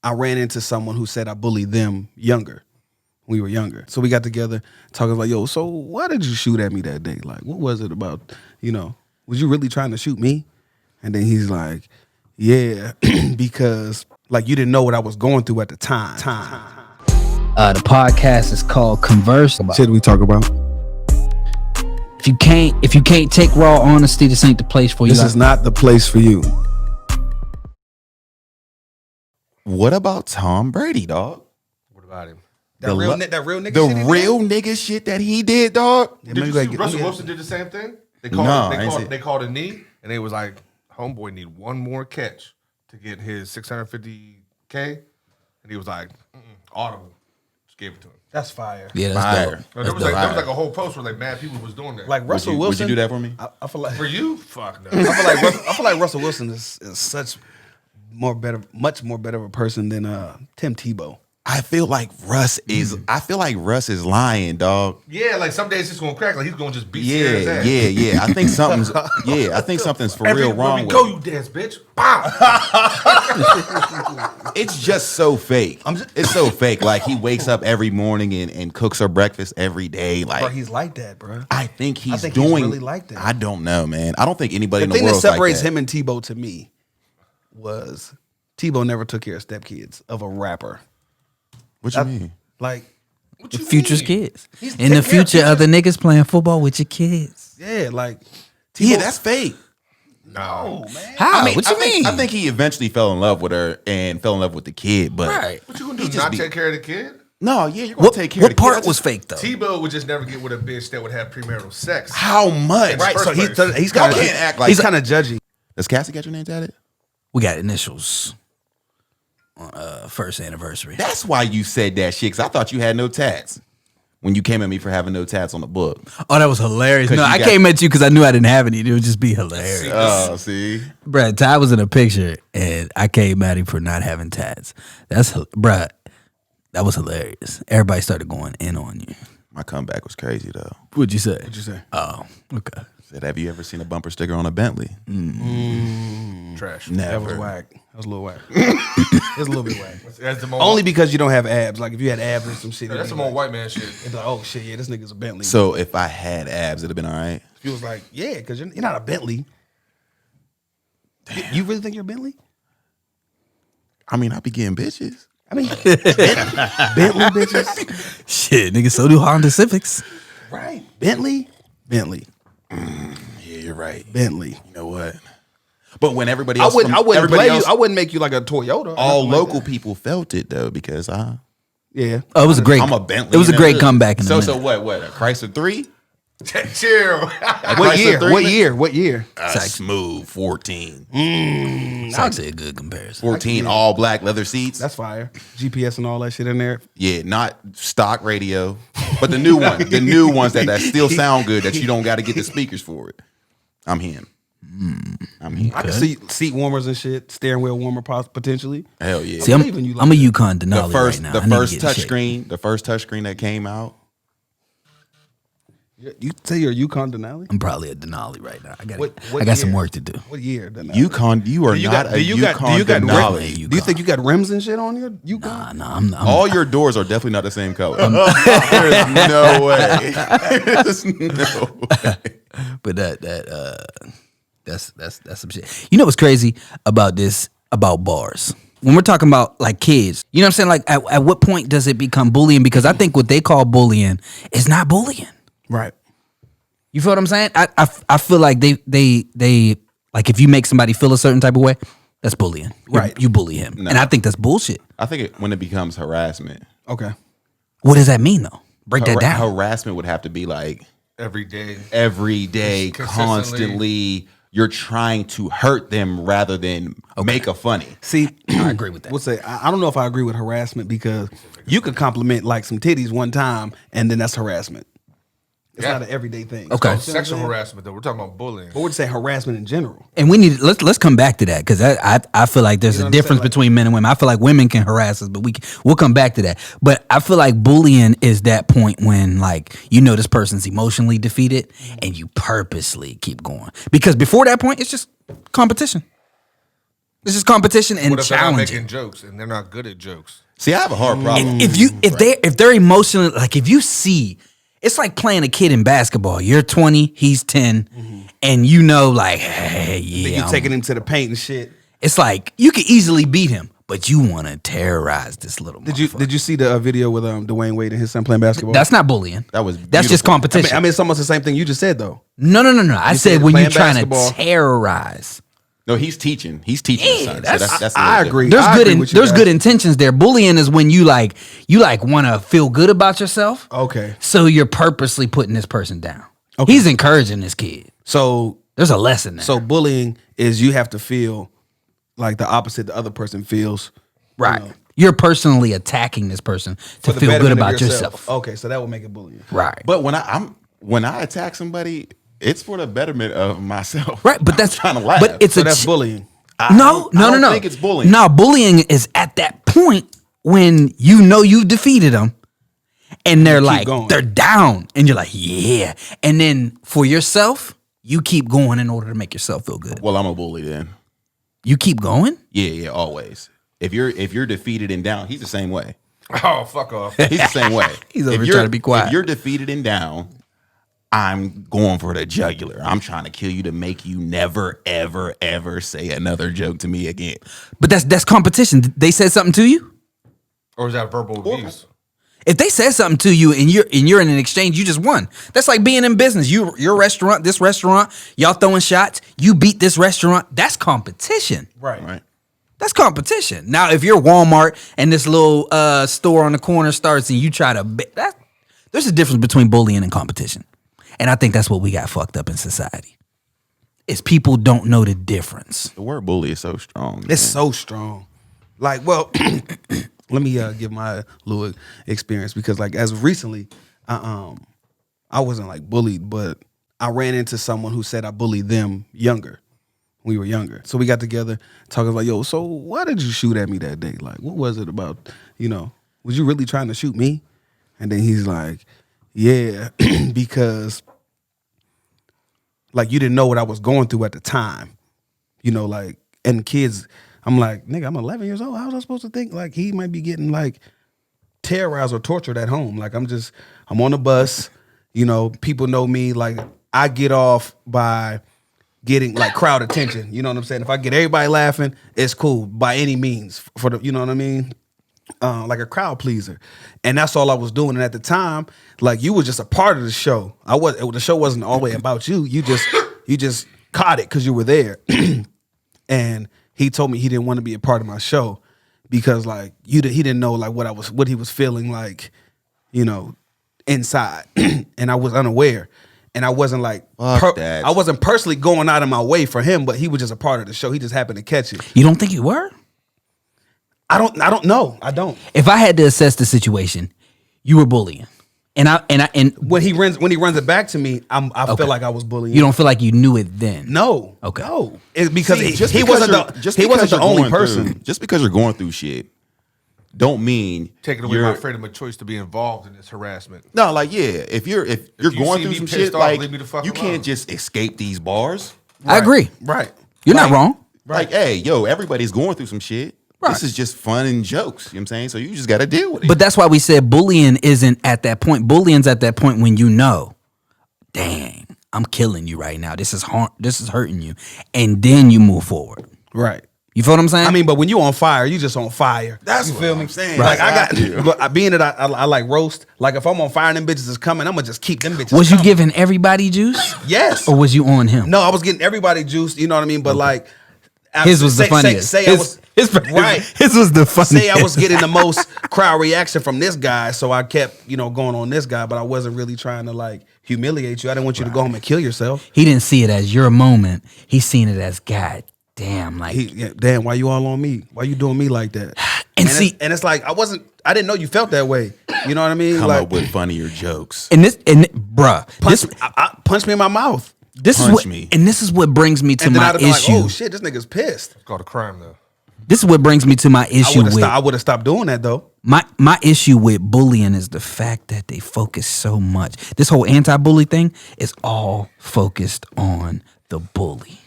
I ran into someone who said I bullied them younger. We were younger. So we got together talking like, yo, so why did you shoot at me that day? Like, what was it about? Was you really trying to shoot me? And then he's like, yeah, because like you didn't know what I was going through at the time. The podcast is called Converse. Shit we talk about. If you can't take raw honesty, this ain't the place for you. This is not the place for you. What about Tom Brady, dog? What about him? That real nigga the shit. real nigga shit that he did, dog. Yeah, Did you see Russell Wilson did the same thing? They called a knee, and they was like, homeboy need one more catch to get his $650K, and he was like, audible. Just gave it to him. That's fire. Yeah, that's dope. No, there was like a whole post where like mad people was doing that. Like Russell Wilson. Would you do that for me? I feel like for you? Fuck no. I feel like Russell Wilson is such much more better of a person than Tim Tebow. I feel like Russ is lying, dog. Yeah, like some days he's gonna crack, like he's gonna just beat Sierra's ass. Yeah. I think something's for real wrong with go, him. you dance, bitch. Bow. It's just so fake. It's so fake. Like he wakes up every morning and cooks her breakfast every day. Like Bro, he's like that, bro. I think he's really like that. I don't know, man. I don't think anybody in the thing world that separates like that. him and Tebow to me was Tebow never took care of stepkids of a rapper. What you mean? Like, The future's kids. He's In the taking care of future, other niggas playing football with your kids. yeah, like Tebow, Yeah, that's fake. No, man. How? I What you mean? I think he eventually fell in love with her and fell in love with the kid, but Right. what you gonna do? Not take care of the kid? No, yeah, you're gonna take care of the What part kid. was fake though? Tebow would just never get with a bitch that would have premarital sex. How much? Right, so he's Y'all kind of can't act like he's kind of judgy. Does Cassie got your name tatted? We got initials. First anniversary. That's why you said that shit, because I thought you had no tats when you came at me for having no tats on the book. Oh, that was hilarious. No, you I got- came at you because I knew I didn't have any. It would just be hilarious. Oh, see? Bruh, Ty was in a picture and I came at him for not having tats. Bruh, that was hilarious. Everybody started going in on you. My comeback was crazy, though. What'd you say? What'd you say? Oh, okay. Said, have you ever seen a bumper sticker on a Bentley? Trash. That Never. was whack. That was a little whack. It was a little bit whack. That's the more, Only because you don't have abs. Like if you had abs or some shit, that's some more white man shit. It's like, oh shit, yeah, this nigga's a Bentley. So if I had abs, it'd have been all right? if he was like, yeah, because you're not a Bentley. You really think you're a Bentley? I mean, I be getting bitches. I mean, Bentley bitches, Shit, nigga, so do Honda Civics. right? Bentley. Yeah, you're right. Bentley. You know what? But when everybody I else, wouldn't everybody blame else, you. I wouldn't make you like a Toyota. or all nothing like local that. people felt it though, because Yeah. Oh, it was a great. I'm a Bentley. It was a in great the- comeback. In So a so minute. what? A Chrysler 3? Chill. What year? What year? What year? Smooth 14. It's actually a good comparison. 14 all black leather seats. That's fire. GPS and all that shit in there. Yeah, not stock radio, but the new one, the new ones that still sound good, that you don't got to get the speakers for it. I'm him. I'm him. I can see seat warmers and shit, steering wheel warmer potentially. Hell yeah. See, I'm believe in you like a that. Yukon the Denali first, right now. the I need to first get in shape. touchscreen, the first touchscreen that came out. You say you're a Yukon Denali? I'm probably a Denali right now. What I got some year? work to do. What year? Denali? Yukon, you are not a Yukon Denali. Do you think you got rims and shit on your Yukon? Nah, I'm All your doors are definitely not the same color. There's no way. There's no way. But that's some shit. You know what's crazy about this, about bars? When we're talking about like kids, you know what I'm saying? Like at what point does it become bullying? Because I think what they call bullying is not bullying. Right. You feel what I'm saying? I feel like they like if you make somebody feel a certain type of way, that's bullying. Right. You bully him. No. And I think that's bullshit. I think when it becomes harassment, Okay. What does that mean though? Break that down. harassment would have to be like Every day. every day, Consistently. constantly. You're trying to hurt them rather than make a funny. See, I agree with that. We'll say I don't know if I agree with harassment because you could compliment like some titties one time and then that's harassment. It's Yeah. not an everyday thing. Okay. You know what I'm Sexual saying? harassment, though. We're talking about bullying. But we'd say harassment in general. And we need let's come back to that because I feel like there's You know a what I'm difference saying? Like- between men and women. I feel like women can harass us, but we'll come back to that. But I feel like bullying is that point when like you know this person's emotionally defeated and you purposely keep going because before that point it's just competition. This is competition and What if they're not challenging. making jokes and they're not good at jokes? See, I have a hard problem. If they're emotionally, like if you see, it's like playing a kid in basketball. You're 20, he's 10, and you know, like, hey, yeah, You taking him to the paint and shit. it's like you could easily beat him, but you want to terrorize this little. Did you see the video with Dwayne Wade and his son playing basketball? That's not bullying. That's That's just beautiful. competition. I mean, it's almost the same thing you just said though. No. I said said when you're playing trying basketball. to terrorize. No, he's teaching. He's teaching his son. So that's a I little different. agree. There's I good agree with you there's guys. good intentions there. Bullying is when you want to feel good about yourself. Okay. So you're purposely putting this person down. Okay. He's encouraging this kid. So There's a lesson there. so bullying is you have to feel like the opposite the other person feels. right. You know, You're personally attacking this person to for the feel good betterment of about yourself. Okay, so that would make it bullying. Right. But when I attack somebody, it's for the betterment of myself. Right, but that's trying to laugh. But it's So a that's bullying. No. I don't think it's bullying. No, bullying is at that point when you know you've defeated them, and they're like going. they're down, and you're like, yeah. And then for yourself, you keep going in order to make yourself feel good. Well, I'm a bully then. You keep going. Yeah, always. If you're defeated and down, he's the same way. Oh, fuck off. He's the same way. He's over If here you're- trying to be quiet. If you're defeated and down, I'm going for the jugular. I'm trying to kill you to make you never, ever, ever say another joke to me again. But that's competition. They said something to you. Or is that verbal abuse? If they said something to you and you're in an exchange, you just won. That's like being in business. Your restaurant, this restaurant, y'all throwing shots. You beat this restaurant. That's competition. Right. That's competition. Now, if you're Walmart and this little store on the corner starts and you try to, there's a difference between bullying and competition, and I think that's what we got fucked up in society. Is people don't know the difference. The word bully is so strong. It's so strong. Like, well, let me give my little experience because, like, as recently, I wasn't like bullied, but I ran into someone who said I bullied them younger. We were younger, so we got together talking like, "Yo, so why did you shoot at me that day? Like, what was it about? You know, was you really trying to shoot me?" And then he's like, "Yeah, because like you didn't know what I was going through at the time, you know, like." And kids, I'm like, "Nigga, I'm 11 years old. How was I supposed to think like he might be getting like terrorized or tortured at home? Like I'm on the bus, you know, people know me. Like I get off by getting like crowd attention. You know what I'm saying? If I get everybody laughing, it's cool by any means for the, you know what I mean? Like a crowd pleaser. And that's all I was doing. And at the time, like you were just a part of the show. The show wasn't all the way about you. You just caught it because you were there. And he told me he didn't want to be a part of my show because like he didn't know like what he was feeling like, you know, inside. And I was unaware. And I wasn't like that. I wasn't personally going out of my way for him, but he was just a part of the show. He just happened to catch it. You don't think you were? I don't know. I don't. If I had to assess the situation, you were bullying, and When he runs it back to me, I feel like I was bullying. you don't feel like you knew it then. No. Okay. No. Because See, he wasn't the only person. Just because you're going through shit, don't mean Taking away my freedom of choice to be involved in this harassment. No, like if you're you going see through me some pissed shit, off, like leave me the fuck you alone. can't just escape these bars. I agree. Right. You're Like- not wrong. Like, hey, yo, everybody's going through some shit. Right. This is just fun and jokes. You know what I'm saying? So you just got to deal with it. But that's why we said bullying isn't at that point. Bullying's at that point when you know, dang, I'm killing you right now. This is hurting you, and then you move forward. Right. You feel what I'm saying? I mean, but when you on fire, you just on fire. That's you what feel I'm me? saying. Like That's I how I feel. got, but being that I like roast. Like if I'm on fire and them bitches is coming, I'm gonna just keep them bitches. was you coming. giving everybody juice? Yes. Or was you on him? No, I was getting everybody juiced. You know what I mean? But like, His was the funniest. Say I was right. His was the funniest. Say I was getting the most crowd reaction from this guy, so I kept going on this guy, but I wasn't really trying to like humiliate you. I didn't want you to go home and kill yourself. He didn't see it as your moment. He seen it as God damn. Like Damn, why you all on me? Why you doing me like that? And see- it's like I didn't know you felt that way. You know what I mean? Come like up with funnier jokes. bruh, punch me in my mouth. this is punch what me. and this is what brings me to And then my I'd have been like, issue. oh shit, this nigga's pissed. It's called a crime, though. This is what brings me to my issue with I would have stopped doing that though. my issue with bullying is the fact that they focus so much. This whole anti-bully thing is all focused on the bully.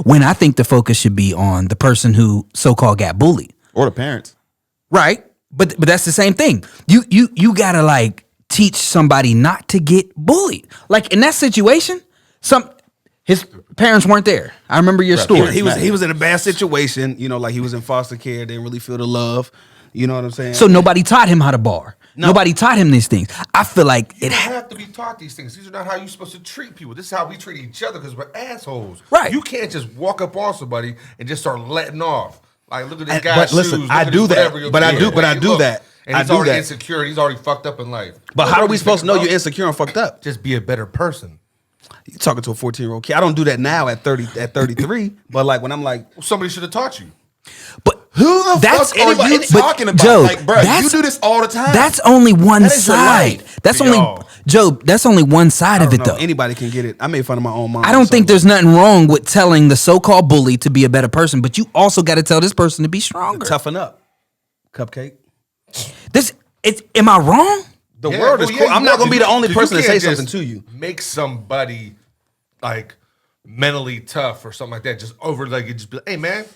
When I think the focus should be on the person who so-called got bullied. Or the parents. Right. But that's the same thing. You gotta like teach somebody not to get bullied. Like in that situation, his parents weren't there. I remember your story. He was in a bad situation, you know, like he was in foster care, didn't really feel the love. You know what I'm saying? So nobody taught him how to bar. No. Nobody taught him these things. I feel like you have to be taught these things. These are not how you're supposed to treat people. This is how we treat each other because we're assholes. Right. You can't just walk up on somebody and just start letting off. Like, look at this guy's but listen, shoes. I do that. But I do that. And he's already insecure. He's already fucked up in life. But how are we supposed to know you're insecure and fucked up? Just be a better person. You're talking to a 14-year-old kid. I don't do that now at 33. But like when I'm like, well, somebody should have taught you. But who the fuck are you talking about? Joe, like, bro, you do this all the time. That's only one side. That's only Joe. That's only one side of it, though. Anybody can get it. I made fun of my own mom. I don't think there's nothing wrong with telling the so-called bully to be a better person, but you also got to tell this person to be stronger. Toughen up, cupcake. Am I wrong? The world is cool. I'm not gonna be the only person to say something to you. Make somebody like mentally tough or something like that. Just over like it. Just be like, hey man,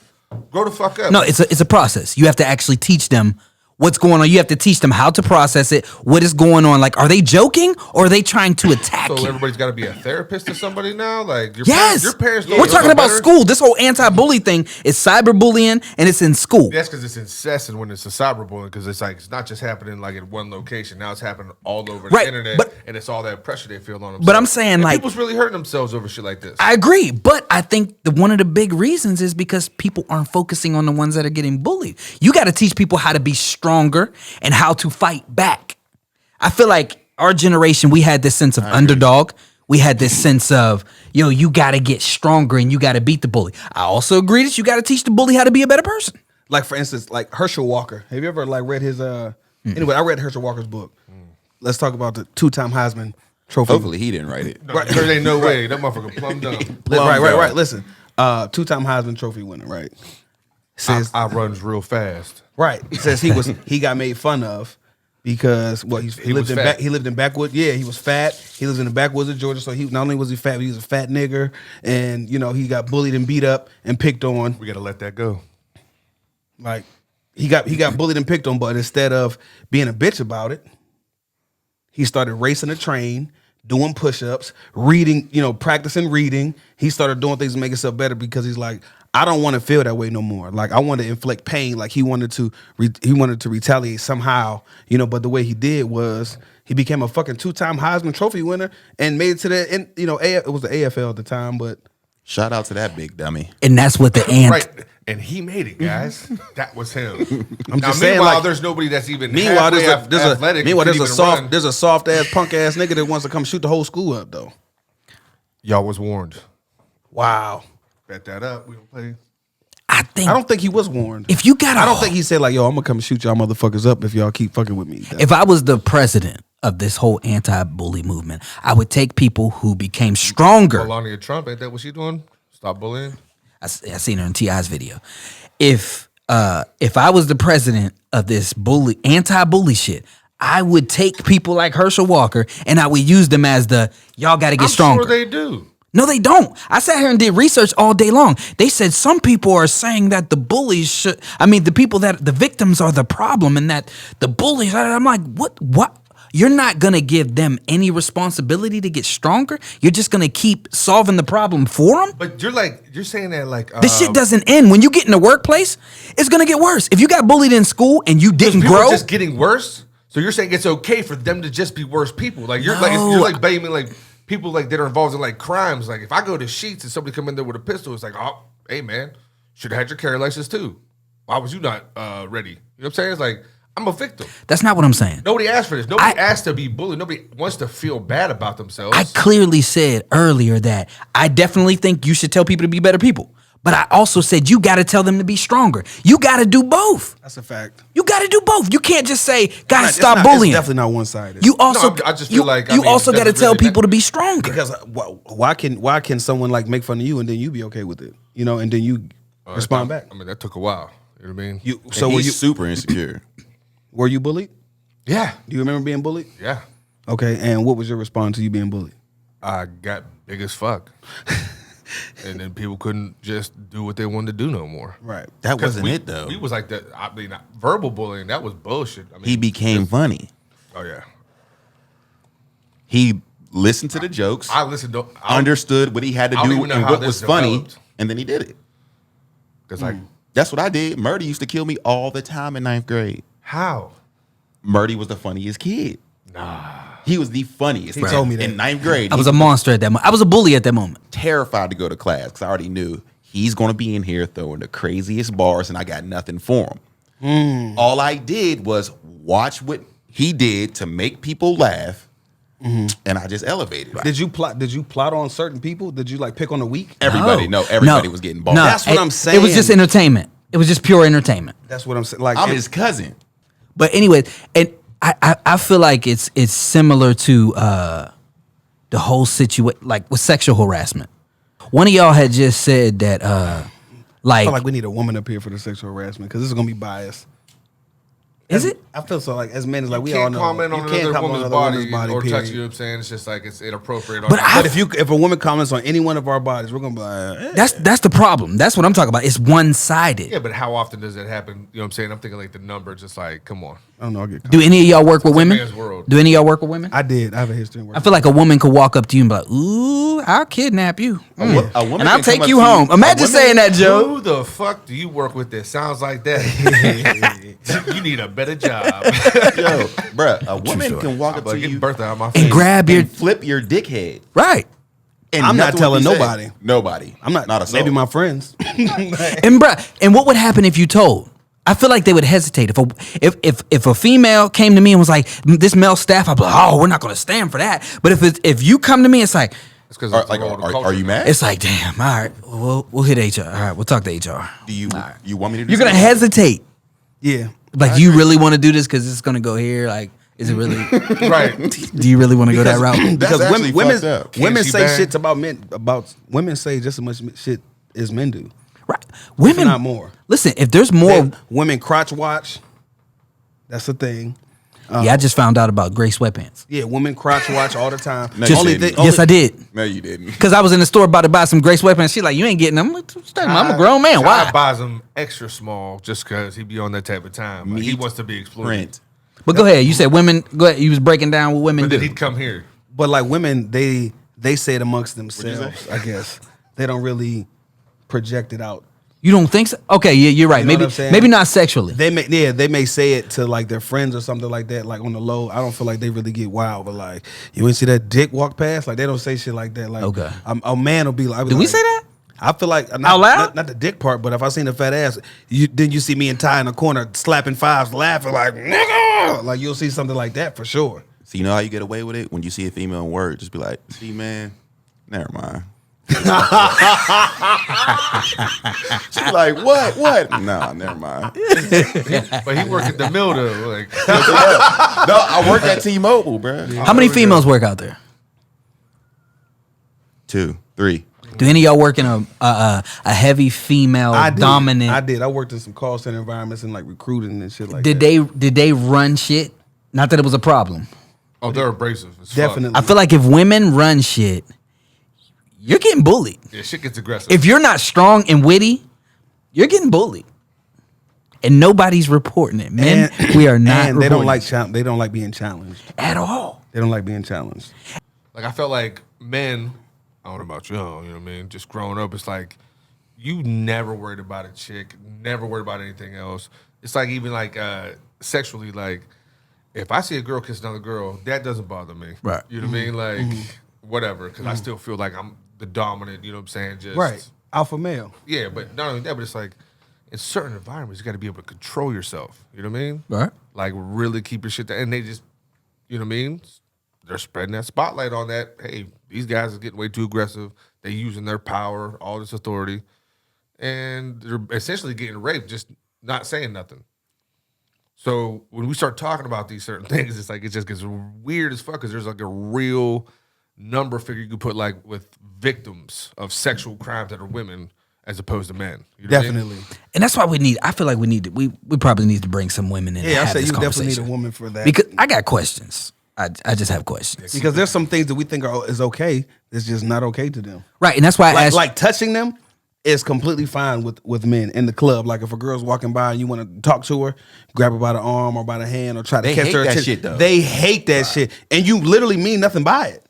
grow the fuck up. No, it's a process. You have to actually teach them what's going on. You have to teach them how to process it, what is going on. Like, are they joking or are they trying to attack you? So everybody's got to be a therapist to somebody now? Like, your parents We're talking about school. This whole anti-bully thing is cyberbullying and it's in school. That's because it's incessant when it's a cyberbullying because it's like, it's not just happening like at one location. Now it's happening all over the internet and it's all that pressure they feel on themselves. But I'm saying and like. people's really hurting themselves over shit like this. I agree. But I think one of the big reasons is because people aren't focusing on the ones that are getting bullied. You got to teach people how to be stronger and how to fight back. I feel like our generation, we had this sense of underdog. We had this sense of, yo, you got to get stronger and you got to beat the bully. I also agree that you got to teach the bully how to be a better person. Like, for instance, like Herschel Walker. Have you ever like read his, anyway, I read Herschel Walker's book. Let's talk about the 2-time Heisman Trophy. Hopefully he didn't write it. Right. There ain't no way. That motherfucker plumb dumb. Right. Listen, 2-time Heisman Trophy winner, right? Says I runs real fast. Right. It says he got made fun of because he lived in backwoods. Yeah, he was fat. He lives in the backwoods of Georgia, so he not only was he fat, but he was a fat nigger, and you know he got bullied and beat up and picked on. We got to let that go. Like he got bullied and picked on, but instead of being a bitch about it, he started racing a train, doing push-ups, reading, practicing reading. He started doing things to make himself better because he's like, I don't want to feel that way no more. Like I want to inflict pain. Like he wanted to retaliate somehow, But the way he did was he became a fucking 2-time Heisman Trophy winner and made it to it was the AFL at the time. But shout out to that big dummy. And that's what the right. And he made it, guys. That was him. I'm just saying, like, there's nobody that's even meanwhile there's athletic. There's a soft ass punk ass nigga that wants to come shoot the whole school up though. Y'all was warned. Wow. Bet that up. We don't play. I don't think he was warned. If you got, I don't think he said like, "Yo, I'm gonna come shoot y'all motherfuckers up if y'all keep fucking with me." If I was the president of this whole anti-bully movement, I would take people who became stronger. Melania Trump, ain't that what she doing? Stop bullying. I seen her in T.I.'s video. If I was the president of this anti-bully shit, I would take people like Herschel Walker and I would use them as y'all got to get stronger. I'm sure they do. No, they don't. I sat here and did research all day long. They said some people are saying that the bullies the victims are the problem and that the bullies, I'm like, what? You're not going to give them any responsibility to get stronger. You're just going to keep solving the problem for them. But you're saying that like this shit doesn't end. When you get in the workplace, it's going to get worse. If you got bullied in school and you didn't grow, just getting worse. So you're saying it's okay for them to just be worse people? Like you're blaming like people like that are involved in like crimes. Like if I go to Sheets and somebody come in there with a pistol, it's like, oh, hey man, should have had your carry license too. Why was you not ready? You know what I'm saying? It's like, I'm a victim. That's not what I'm saying. Nobody asked for this. Nobody asked to be bullied. Nobody wants to feel bad about themselves. I clearly said earlier that I definitely think you should tell people to be better people. But I also said you got to tell them to be stronger. You got to do both. That's a fact. You got to do both. You can't just say, guys, stop bullying. It's definitely not one-sided. You also, I just feel like you also got to tell people to be stronger. Because why can someone like make fun of you and then you be okay with it? And then you respond back. I mean, that took a while. You know what I mean? So were you super insecure? Were you bullied? Yeah. Do you remember being bullied? Yeah. Okay, and what was your response to you being bullied? I got big as fuck. and then people couldn't just do what they wanted to do no more. Right. That wasn't we, it though. We was like that. I mean, verbal bullying, that was bullshit. I mean, He became funny. Oh yeah. He listened to the jokes. I listened to. Understood what he had to I don't do even know and how what this was funny, developed. and then he did it. Because like, That's what I did. Murdy used to kill me all the time in 9th grade. how? Murdy was the funniest kid. Nah. He was the funniest. He told me that. In 9th grade. I was a monster at that moment. I was a bully at that moment. Terrified to go to class because I already knew he's going to be in here throwing the craziest bars and I got nothing for him. All I did was watch what he did to make people laugh, and I just elevated. Did you plot on certain people? Did you like pick on the weak? Everybody was getting bars. No, That's what I'm saying. It was just entertainment. It was just pure entertainment. That's what I'm saying. Like I'm his cousin. But anyway, and I feel like it's similar to the whole situation, like with sexual harassment. One of y'all had just said that I feel like we need a woman up here for the sexual harassment because this is gonna be biased. is it? I feel so like as men, it's like we You all can't know. comment you on can't another comment on woman's body or touch period. you. Know what I'm saying? It's just like it's inappropriate. But But if a woman comments on any one of our bodies, we're gonna be like, That's the problem. That's what I'm talking about. It's one sided. yeah, but how often does that happen? You know what I'm saying? I'm thinking like the number, just like, come on. I don't know. I get Do any of y'all work with It's a women? man's world. Do any of y'all work with women? I did. I have a history in work. I feel like a woman could walk up to you and be like, "Ooh, I'll kidnap you, A woman and I'll can come take up you to you- home." a Imagine woman- saying that, Joe. Who the fuck do you work with that sounds like that? You need a better job. Yo, bruh, a woman can walk up Like, to get you birth out of my face. And grab your and flip your dickhead. right. And I'm not nothing would telling be said. nobody. Nobody. I'm not. a soul. Maybe my friends. And what would happen if you told? I feel like they would hesitate if a female came to me and was like, "This male staff," I'd be like, "Oh, we're not going to stand for that." But if you come to me, it's like It's 'cause Are, it's like, the role of the are culture. you mad? it's like, damn. All right, we'll hit HR. All right, we'll talk to HR. Do you want me to do You're gonna something? hesitate. Yeah. Like, you really want to do this because it's gonna go here? Like, is it really? Right. Do you really want to go that route? That's Because actually women fucked up. women Can't she say bang? shit about men. Women say just as much shit as men do. Right. Women, not more. Listen, if there's more, Women crotch watch. That's a thing. yeah, I just found out about gray sweatpants. Yeah, women crotch watch all the time. No, you didn't. Yes, I did. No, you didn't. Because I was in the store about to buy some gray sweatpants. She's like, "You ain't getting them." I'm like, "I'm a grown man. Ty Why?" buys them extra small just because he be on that type of time. Like, he Meat wants to be exploited. Print. But go ahead. You said women. Go ahead. You was breaking down what women But then do. he'd come here. But like women, they say it amongst you themselves. say? I guess they don't really project it out. You don't think so? Okay, yeah, you're right. You know what I'm maybe saying? maybe not sexually. They may say it to like their friends or something like that, like on the low. I don't feel like they really get wild, but like you ain't see that dick walk past, like they don't say shit like that. Like Okay. a man will be like, Do we say that? I feel like Out loud? not the dick part, but if I seen a fat ass, then you see me and Ty in the corner slapping fives, laughing like nigga, like you'll see something like that for sure. So you know how you get away with it? When you see a female in word, just be like, "See, man, never mind." She's like, what? No, never mind. But he worked at the mill though. Like, No, I work at T-Mobile, bro. How many females work out there? 2, 3. Do any of y'all work in a heavy female dominant? I did. I worked in some call center environments and like recruiting and shit like Did that. they run shit? Not that it was a problem. oh, they're abrasive. As fuck. Definitely. I feel like if women run shit, you're getting bullied. Yeah, shit gets aggressive. If you're not strong and witty, you're getting bullied. And nobody's reporting it. Men, we are not And they don't reporting like they don't like being challenged. at all. They don't like being challenged. Like I felt like men, I don't know about you, you know what I mean? Just growing up, it's like you never worried about a chick, never worried about anything else. It's like even like sexually, like if I see a girl kiss another girl, that doesn't bother me. Right. You know what I mean? Like whatever, because I still feel like I'm the dominant, you know what I'm saying? Just Right. Alpha male. Yeah, but not only that, but it's like in certain environments, you got to be able to control yourself. You know what I mean? Right. Like really keep your shit down. And they just, you know what I mean? They're spreading that spotlight on that. Hey, these guys are getting way too aggressive. They're using their power, all this authority, and they're essentially getting raped, just not saying nothing. So when we start talking about these certain things, it's like it just gets weird as fuck because there's like a real number figure you could put like with victims of sexual crimes that are women as opposed to men. You know what I mean? Definitely. And that's why I feel like we probably need to bring some women in. Yeah, I and have say this you definitely need conversation. a woman for that. Because I got questions. I just have questions. Because there's some things that we think is okay that's just not okay to them. Right, and that's why I asked. Like touching them is completely fine with men in the club. Like if a girl's walking by and you want to talk to her, grab her by the arm or by the hand or try to catch her attention. Shit, though. They hate that shit. And you literally mean nothing by it.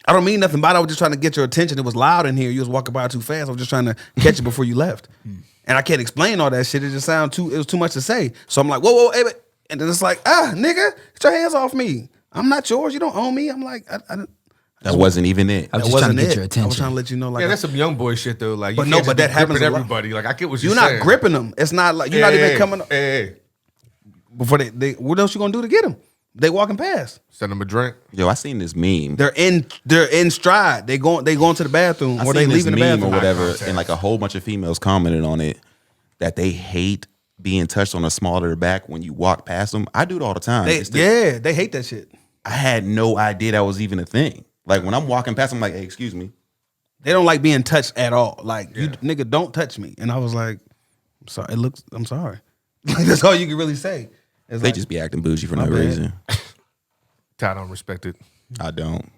I don't mean nothing by it. I was just trying to get your attention. It was loud in here. You was walking by too fast. I was just trying to catch you before you left. And I can't explain all that shit. It just it was too much to say. So I'm like, whoa, hey, and then it's like, nigga, get your hands off me. I'm not yours. You don't own me. I'm like, that wasn't even it. I was just trying to get your attention. I was trying to let you know, like, yeah, that's some young boy shit though. Like, but that happens to everybody. Like, I get what you're saying. not gripping them. It's not like you're not even coming. Hey. Before they, what else you gonna do to get them? They walking past. Send them a drink. Yo, I seen this meme. They're in stride. They going to the bathroom or they leaving the bathroom or whatever, and like a whole bunch of females commented on it that they hate being touched on the small of their back when you walk past them. I do it all the time. They hate that shit. I had no idea that was even a thing. Like when I'm walking past, I'm like, hey, excuse me. They don't like being touched at all. Like, you nigga, don't touch me. And I was like, I'm sorry. I'm sorry. Like, that's all you can really say. It's They like, just be acting bougie for no bad. reason. Ty don't respect it. I don't.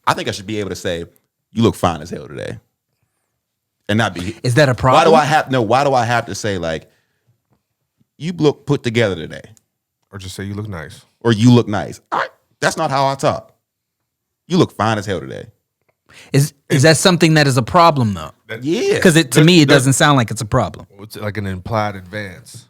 I think I should be able to say, you look fine as hell today. And not be. Is that a problem? Why do I have to say, like, you look put together today? Or just say you look nice. Or you look nice. That's not how I talk. You look fine as hell today. Is that something that is a problem though? Yeah. Because to me, it doesn't sound like it's a problem. It's like an implied advance,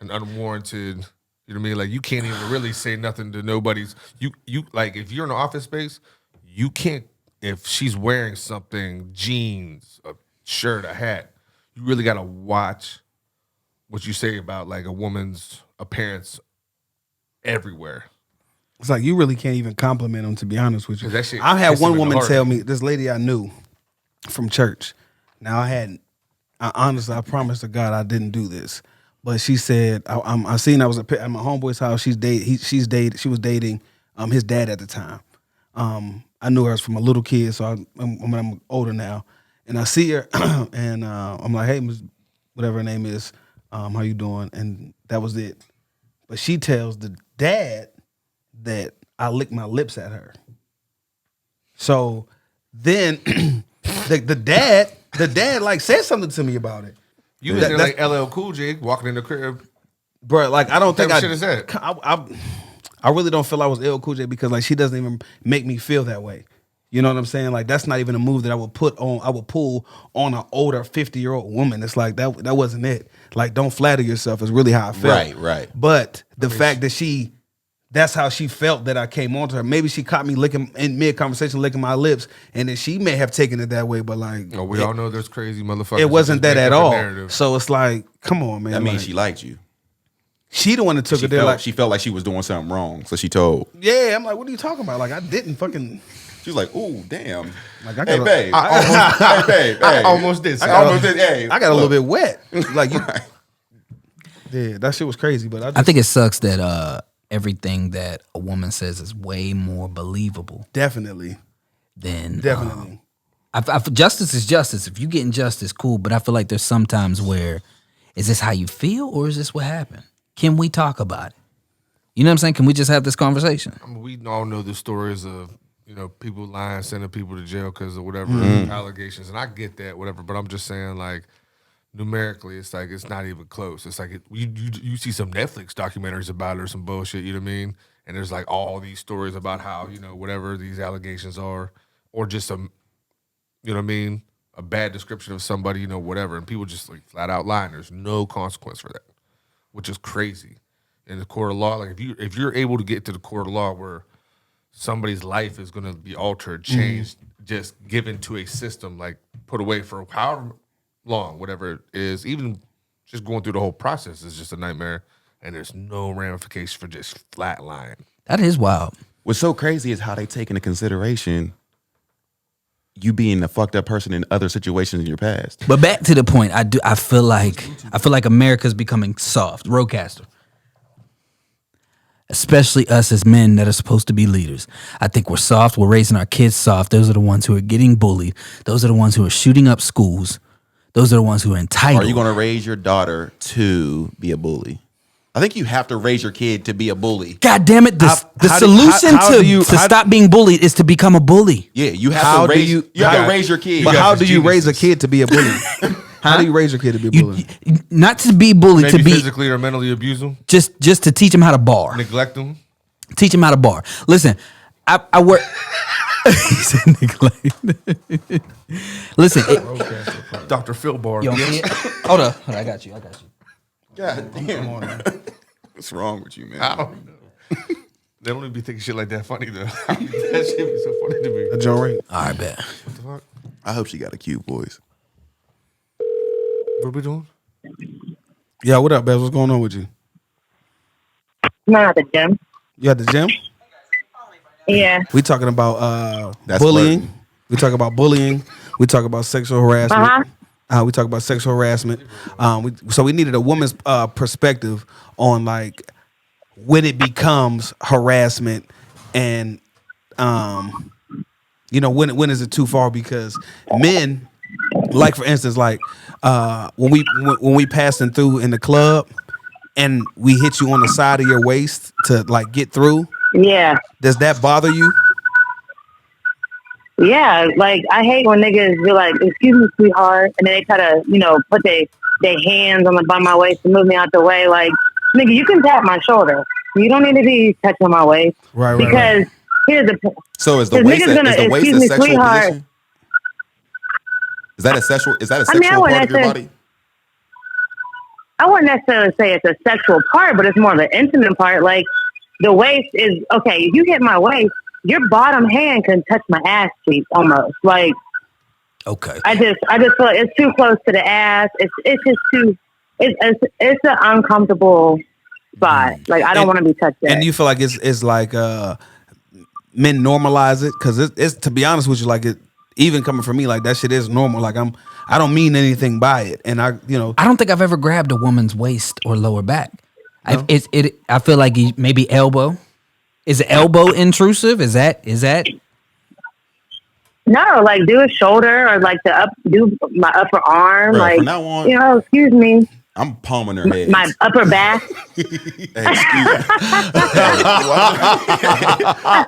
an unwarranted. You know what I mean? Like you can't even really say nothing to nobody's. You like if you're in an office space, you can't. If she's wearing something, jeans, a shirt, a hat, you really gotta watch what you say about like a woman's appearance everywhere. It's like you really can't even compliment them, to be honest with you. That shit I had hits one them in the woman heart. tell me, this lady I knew from church. Now I promise to God I didn't do this, but she said I seen I was at my homeboy's house. She was dating his dad at the time. I knew her from a little kid, so I'm older now, and I see her and I'm like, hey, Ms. whatever her name is, how you doing? And that was it. But she tells the dad that I licked my lips at her. So then the dad like said something to me about it. You was there like LL Cool J walking in the crib. Bro, like I don't think What shit is that? I really don't feel I was LL Cool J because like she doesn't even make me feel that way. You know what I'm saying? Like that's not even a move that I would pull on an older 50-year-old woman. It's like that wasn't it. Like don't flatter yourself is really how I felt. Right. But the fact that that's how she felt that I came on to her. Maybe she caught me licking in mid-conversation, licking my lips, and then she may have taken it that way, but like We all know there's crazy motherfuckers. it wasn't that at all. Narrative. So it's like, come on, man. That means like, she liked you. she the one that took it there. Like She felt like she was doing something wrong, so she told. yeah, I'm like, what are you talking about? Like I didn't fucking. She was like, ooh, damn. Like I Hey, got babe. I Hey, babe. I almost did. I almost did. Hey, I got a little bit wet. Like you. Yeah, that shit was crazy. But I think it sucks that everything that a woman says is way more believable definitely. than Definitely. justice is justice. If you getting justice, cool. But I feel like there's sometimes where is this how you feel or is this what happened? Can we talk about it? You know what I'm saying? Can we just have this conversation? I mean, we all know the stories of people lying, sending people to jail because of whatever allegations, and I get that, whatever. But I'm just saying, like numerically, it's like it's not even close. It's like you see some Netflix documentaries about it or some bullshit. You know what I mean? And there's like all these stories about how whatever these allegations are, or just some, you know what I mean, a bad description of somebody, whatever, and people just like flat out lying. There's no consequence for that, which is crazy. In the court of law, like if you're able to get to the court of law where somebody's life is going to be altered, changed, just given to a system, like put away for however long, whatever it is, even just going through the whole process is just a nightmare, and there's no ramification for just flat lying. That is wild. What's so crazy is how they take into consideration you being a fucked up person in other situations in your past. But back to the point, I feel like America's becoming soft. Roadcaster. Especially us as men that are supposed to be leaders. I think we're soft. We're raising our kids soft. Those are the ones who are getting bullied. Those are the ones who are shooting up schools. Those are the ones who are entitled. Are you going to raise your daughter to be a bully? I think you have to raise your kid to be a bully. God damn it! The solution to stop being bullied is to become a bully. Yeah, you have to raise. You have to raise your kid. But how do you raise a kid to be a bully? How do you raise your kid to be a bully? Not to be bullied, Maybe to be physically or mentally abuse them. Just to teach him how to bar. Neglect them. Teach him how to bar. Listen, I work. He said neglect. Listen, Dr. Phil Bar. yo, hold up, I got you. God damn. Come on, man. What's wrong with you, man? I don't know. They don't even be thinking shit like that funny though. That shit be so funny to me. A Joe Ring. All right, bet. What the fuck? I hope she got a cute voice. What are we doing? Yeah, what up, Bez? What's going on with you? Not at the gym. You at the gym? Yeah. We talking about That's bullying. flirting. We talk about bullying. We talk about sexual harassment. We talk about sexual harassment. So we needed a woman's perspective on like when it becomes harassment, and when is it too far? Because men, like for instance, like when we passing through in the club and we hit you on the side of your waist to like get through. Yeah. Does that bother you? Yeah. Like, I hate when niggas be like, excuse me, sweetheart. And then they try to, put their hands on the by my waist to move me out the way. Like, nigga, you can tap my shoulder. You don't need to be touching my waist. Right. Because here's the point. So is the waist a sexual sweetheart. position? Is that a sexual I part of your body? I wouldn't necessarily say it's a sexual part, but it's more of an intimate part. Like, the waist is, okay, if you hit my waist, your bottom hand can touch my ass cheek almost. Like, okay. I just feel like it's too close to the ass. It's just too, it's an uncomfortable spot. Like, I don't want to be touched there. And you feel like it's like men normalize it? Because it's to be honest with you, like it, even coming from me, like that shit is normal. Like I don't mean anything by it, and I don't think I've ever grabbed a woman's waist or lower back. No? I feel like maybe elbow. Is elbow intrusive? Is that? No, like do a shoulder or like do my upper arm. Bro, like from now on, excuse me. I'm palming her head. My upper back. Excuse me.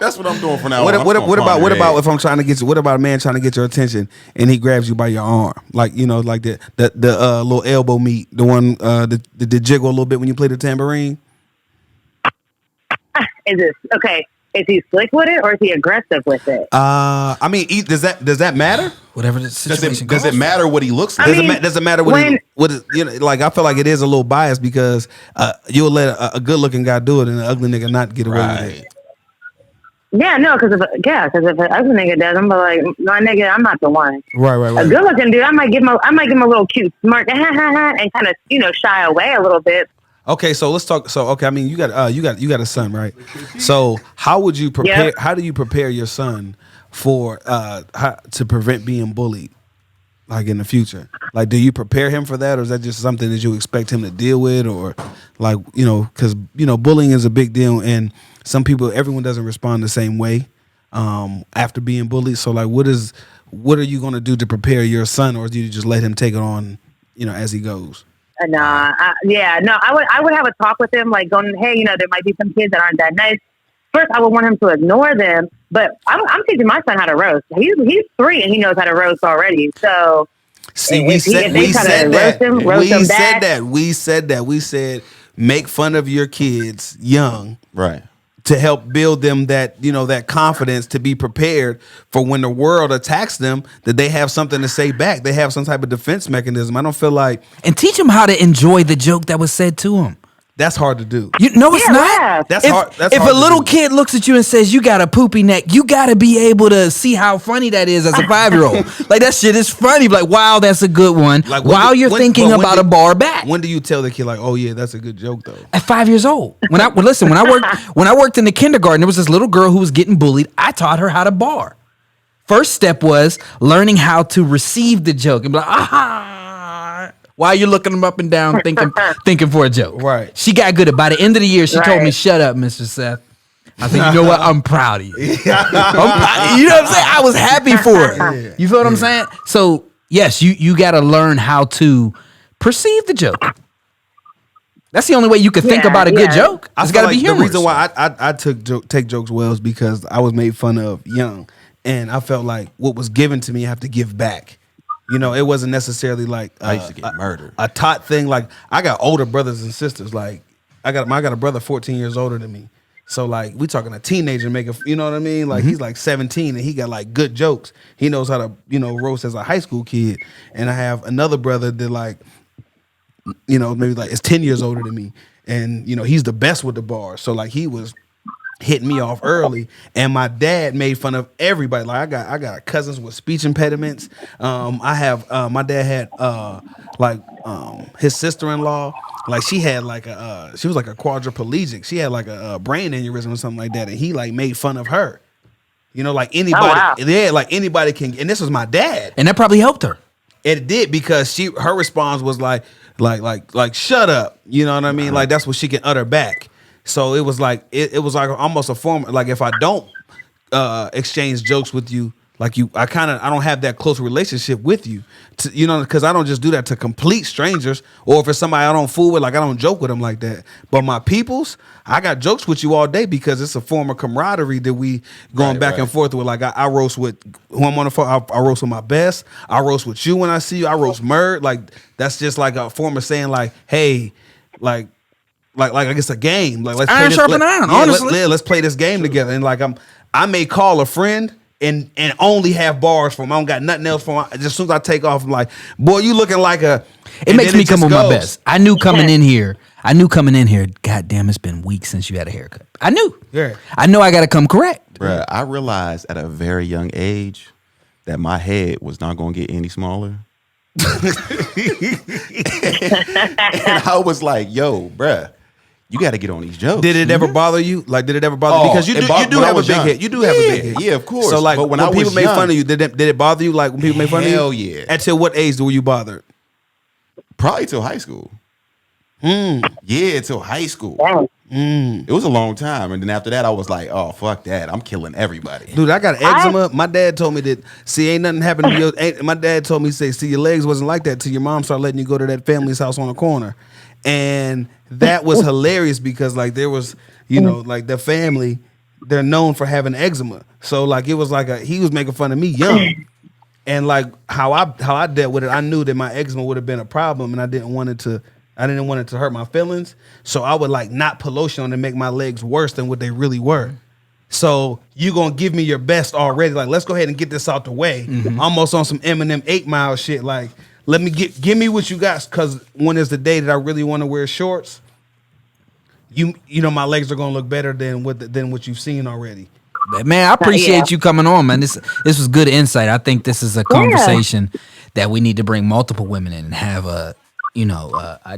That's what I'm doing for now. What about if I'm trying to get you? What about a man trying to get your attention and he grabs you by your arm, like like the little elbow meat, the one the jiggle a little bit when you play the tambourine? Is it okay? Is he slick with it or is he aggressive with it? I mean, does that matter? Whatever the situation. Does it matter what he looks like? Does it matter what like I feel like it is a little biased because you'll let a good looking guy do it and an ugly nigga not get away with it. Yeah, no, because if an ugly nigga does, I'm like, no, nigga, I'm not the one. Right. A good looking dude, I might give him a little cute smirk and kind of shy away a little bit. Okay, so let's talk. So okay, I mean, you got a son, right? So how would you prepare? Yep. How do you prepare your son for to prevent being bullied, like in the future? Like, do you prepare him for that, or is that just something that you expect him to deal with, or like because bullying is a big deal, and everyone doesn't respond the same way after being bullied. So like, what are you going to do to prepare your son, or do you just let him take it on, as he goes? I would have a talk with him, like going, hey, there might be some kids that aren't that nice. First, I would want him to ignore them, but I'm teaching my son how to roast. He's 3 and he knows how to roast already. So, see, we said that. We said make fun of your kids young, right? To help build them that that confidence to be prepared for when the world attacks them, that they have something to say back. They have some type of defense mechanism. I don't feel like and teach him how to enjoy the joke that was said to him. That's hard to do. It's not. That's hard. That's if hard a little kid looks at you and says, "You got a poopy neck," you got to be able to see how funny that is as a 5-year-old. Like that shit is funny. Like, wow, that's a good one. Like while you're thinking about a bar back. When do you tell the kid like, "Oh yeah, that's a good joke," though? At 5 years old. When I worked in the kindergarten, there was this little girl who was getting bullied. I taught her how to bar. First step was learning how to receive the joke and be like, aha. While you're looking them up and down, thinking for a joke. Right. She got good at it. By the end of the year, she told me, "Shut up, Mr. Seth." I said, "You know what? I'm proud of you." You know what I'm saying? I was happy for her. You feel what I'm saying? So yes, you got to learn how to perceive the joke. That's the only way you could think about a good joke. It's got to be humorous. The reason why I take jokes well is because I was made fun of young, and I felt like what was given to me, I have to give back. You know, it wasn't necessarily like I used to get murdered. A taught thing. Like I got older brothers and sisters. Like I got a brother 14 years older than me. So like we talking a teenager making, you know what I mean? Like he's like 17 and he got like good jokes. He knows how to, you know, roast as a high school kid. And I have another brother that like, you know, maybe like is 10 years older than me. And, you know, he's the best with the bars. So like he was hitting me off early. And my dad made fun of everybody. Like I got cousins with speech impediments. I have my dad had his sister-in-law, like she had like she was like a quadriplegic. She had like a brain aneurysm or something like that. And he like made fun of her. You know, like anybody, yeah, like anybody can. And this was my dad. And that probably helped her. It did because her response was like shut up. You know what I mean? Like that's what she can utter back. So it was like it was like almost a form. Like if I don't exchange jokes with you, like I don't have that close relationship with you, you know, because I don't just do that to complete strangers, or if it's somebody I don't fool with, like I don't joke with them like that. But my peoples, I got jokes with you all day because it's a form of camaraderie that we going back and forth with. Like I roast with who I'm on the phone. I roast with my best. I roast with you when I see you. I roast Murd. Like that's just like a form of saying like, hey, like I guess a game. Like let's iron sharpen iron. Honestly, let's play this game together. And like I may call a friend and only have bars for him. I don't got nothing else for him. Just as soon as I take off, I'm like, boy, you looking like a. It makes me come with my best. I knew coming in here. God damn, it's been weeks since you had a haircut. I knew. Yeah. I know I got to come correct. Bruh, I realized at a very young age that my head was not going to get any smaller. And I was like, yo, bruh, you got to get on these jokes. Did it ever bother you? Like, did it ever bother you? Because you do have a big head. You do have a big head. Yeah, of course. So, like, but when people made fun of you, did it bother you? Like, when people made fun of you? Hell yeah. Until what age were you bothered? Probably till high school. Yeah, till high school. Dang. It was a long time. And then after that, I was like, oh, fuck that. I'm killing everybody. Dude, I got eczema. My dad told me that, ain't nothing happened to your... My dad told me, your legs wasn't like that till your mom started letting you go to that family's house on the corner. And that was hilarious because, like, there was, you know, like, the family, they're known for having eczema. So, like, it was like he was making fun of me young. And, like, how I dealt with it, I knew that my eczema would have been a problem, and I didn't want it to hurt my feelings. So I would like not put lotion on and make my legs worse than what they really were. So you gonna give me your best already. Like, let's go ahead and get this out the way. Almost on some Eminem 8 Mile shit. Like, let me give me what you got. Cause when is the day that I really want to wear shorts, you know my legs are gonna look better than what you've seen already. Man, I appreciate you coming on, man. This was good insight. I think this is a conversation that we need to bring multiple women in and have a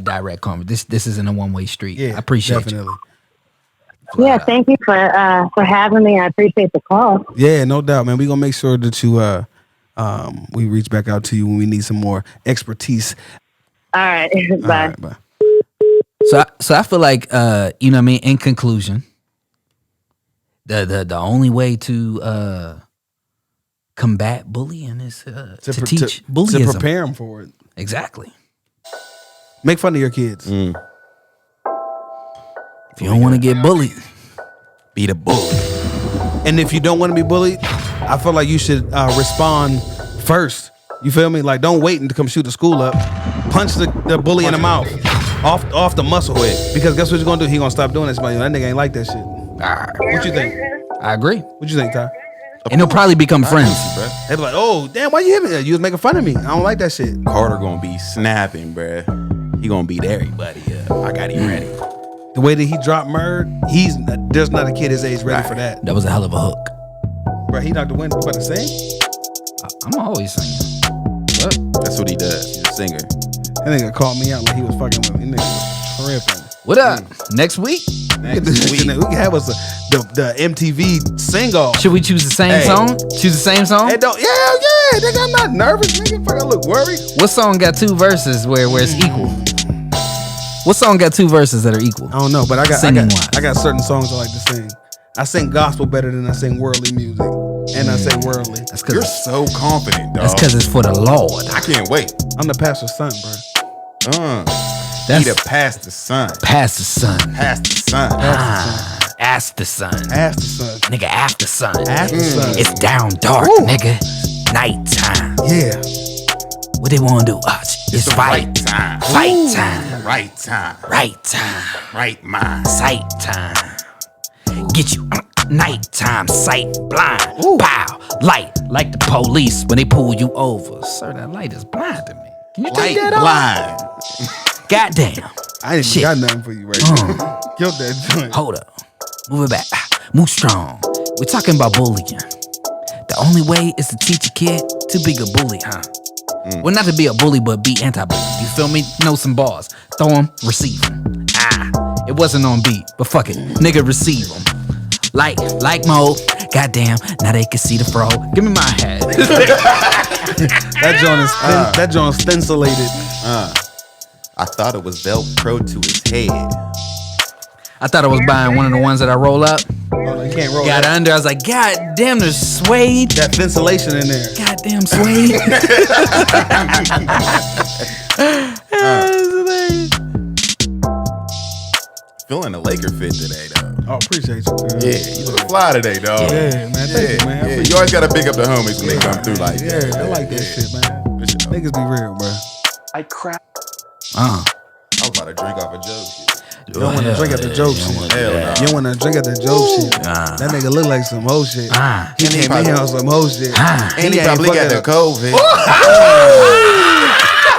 direct conversation. This isn't a one-way street. Yeah, I appreciate definitely. you. Yeah, thank you for having me. I appreciate the call. Yeah, no doubt, man. We're gonna make sure that you we reach back out to you when we need some more expertise. All right. Bye. All right, bye. So I feel like you know what I mean, in conclusion, the only way to combat bullying is to teach bullyism. To prepare them for it. Exactly. Make fun of your kids. If you don't want to get bullied, Be the bully. And if you don't want to be bullied, I feel like you should respond first. You feel me? Like, don't wait until come shoot the school up. Punch the bully in the mouth. Off the muscle. Because guess what you're going to do? He going to stop doing this. That nigga ain't like that shit. What you think? I agree. What you think, Ty? And they'll probably become friends. They be like, oh, damn, why you hit me? You was making fun of me. I don't like that shit. Carter gonna be snapping, bruh. He gonna beat everybody up. I got him ready. The way that he dropped Murd, there's not a kid his age ready for that. That was a hell of a hook. Bro, he knocked the wind about to sing. I'm always singing. That's what he does. He's a singer. That nigga called me out like he was fucking with me. That nigga was tripping. What up? Next week? We can have us the MTV sing-off. Should we choose the same song? Choose the same song? Hey, yeah, nigga, I'm not nervous. Nigga, fuck, I look worried. What song got two verses where it's equal? What song got two verses that are equal? I don't know, but I got certain songs I like to sing. I sing gospel better than I sing worldly music, and I say worldly. That's You're because so confident, dog. that's because it's for the Lord. I can't wait. I'm the pastor's son, bro. Either past the sun. Past the sun. Past the sun. Ask the sun. Ask the sun. Nigga, after sun. After sun. It's down dark, Woo. nigga. Nighttime. Yeah. What they want to do? It's the fight right time. Fight time. Right time. Right time. Right mind. Sight time. Get you nighttime sight blind. Pow. Light like the police when they pull you over. Sir, that light is blinding me. Can you take Light that off? blind. Goddamn. I ain't Shit. even got nothing for you right now. Killed that joint. Hold up. Move it back. Move strong. We're talking about bullying. The only way is to teach a kid to be a bully, huh? Well, not to be a bully, but be anti-bully. You feel me? Know some bars. Throw them, receive them. It wasn't on beat, but fuck it. Nigga, receive them. Like mode. Goddamn, now they can see the fro. Give me my hat. That joint's stencilated. I thought it was Velcro to his head. I thought I was buying one of the ones that I roll up. Oh, no, you can't roll Got that. under. I was like, God damn, there's suede. That ventilation in there. Goddamn suede. Feeling a Laker fit today, though. Oh, appreciate you, man. Yeah, you look fly today, dog. Yeah, man. Thank you, man. I Yeah, appreciate you always gotta pick up the homies when they come through like Yeah, that. I like that shit, man. Niggas be real, bro. I was about to drink off a joke shit. You don't want to drink at the joke shit. Hell no. You don't want to drink at the joke shit. That nigga look like some hoe shit. He came in here on some hoe shit. And he ain't probably got fucking the COVID.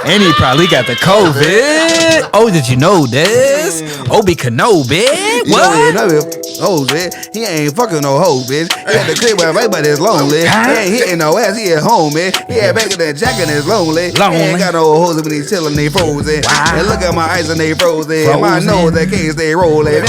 And he probably got the COVID. Oh, did you know this? Obi Kenobi. What? Hoes, man. He ain't fucking no hoes, bitch. He at the crib where everybody's lonely. He ain't hitting no ass. He at home, man. He had back in that jacket and is lonely. He ain't got no hoes when he's chilling, they frozen. And look at my eyes and they frozen. My nose that can't stay rolling.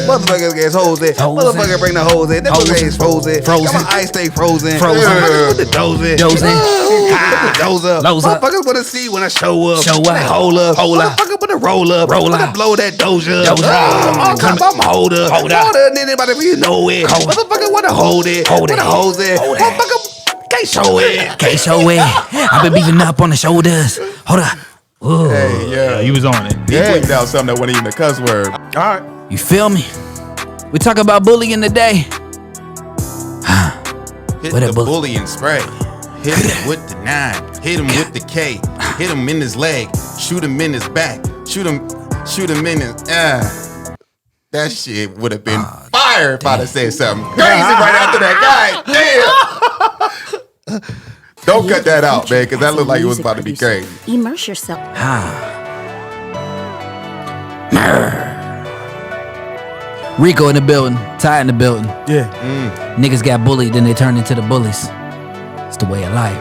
Motherfuckers get hosed. Motherfucker bring the hose in. Them niggas frozen. Got my eyes stay frozen. Motherfuckers put the doze in. Put the doze up. Motherfuckers wanna see when I show up. Hold up. Motherfucker put the roll up. Wanna blow that doja. All time I'm hold up. Hold up. Anybody you know it. Motherfucker wanna hold it. Wanna hose it. Motherfucker can't show it. Can't show it. I've been beating up on the shoulders. Hold up. Ooh. Hey, yeah. You was on it. He tweaked out something that wasn't even a cuss word. All right. You feel me? We talk about bullying today. Hit What a the bully. bully and spray. Hit him with the 9. Hit him with the K. Hit him in his leg. Shoot him in his back. Shoot him in his That shit would have been fire if I'd have said something crazy right after that. God damn. Don't cut that out, man, because that looked like it was about to be crazy. Immerse yourself. Rico in the building. Ty in the building. Yeah. Niggas got bullied, then they turned into the bullies. It's the way of life.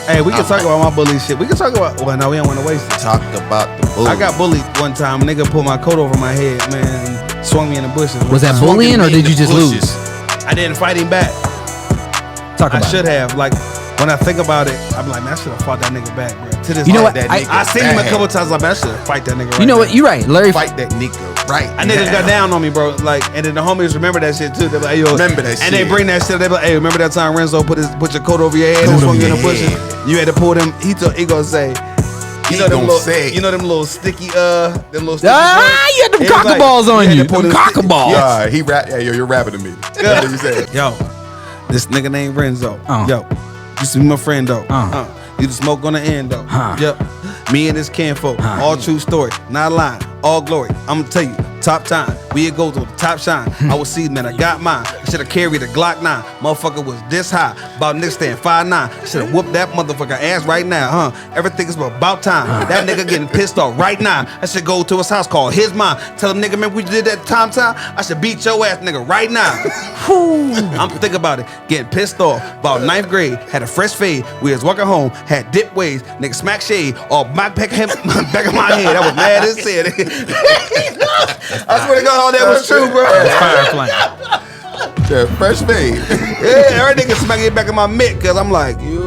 Hey, we can talk about my bully shit. We can talk about. Well, no, we don't want to waste it. Talk about the bully. I got bullied one time. A nigga pulled my coat over my head, man. Swung me in the bushes. Was that Swung bullying me or in did the you just bushes. lose? I didn't fight him back. Talk I about should it. have. Like, when I think about it, I'm like, man, I should have fought that nigga back, bro. To this You know day, what? I seen him a couple times. Like, man, I should have fight that nigga. Right You know now. what? You're right. Larry. Fight that nigga right. I niggas got down on me, bro. Like, and then the homies remember that shit too. They be like, yo, Remember that and they shit. bring that shit. They be like, hey, remember that time Renzo put your coat over your head and swung you in the bushes? You had to pull them. He gonna say. He them gonna little, say. you know them little sticky, you had them you had them cocker-balls on you. Them cocker-balls. Yeah, he rap. Yeah, you're rapping to me. That's what you said. Yo, this nigga named Renzo. Uh. Yo, used to be my friend though. Uh. You to smoke on the end though. Huh. Yep. Me and his kinfolk. All true story. Not lying. All glory. I'm gonna tell you. Top time. We had go to the top shine. I was see, man, I got mine. I should have carried a Glock 9. Motherfucker was this high. About niggas stand 5'9". Should have whooped that motherfucker ass right now, huh? Everything is about time. That nigga getting pissed off right now. I should go to his house, call his mom. Tell him, nigga, man, we did that time. I should beat your ass, nigga, right now. I'm thinking about it. Getting pissed off. About 9th grade. Had a fresh fade. We was walking home. Had dip waves. Nigga smack shade. All back of my head. I was mad as shit. I swear to God, all that was true, bro. Fire flame. Yeah, fresh fade. Yeah, every nigga smack it back in my mitt, cause I'm like, you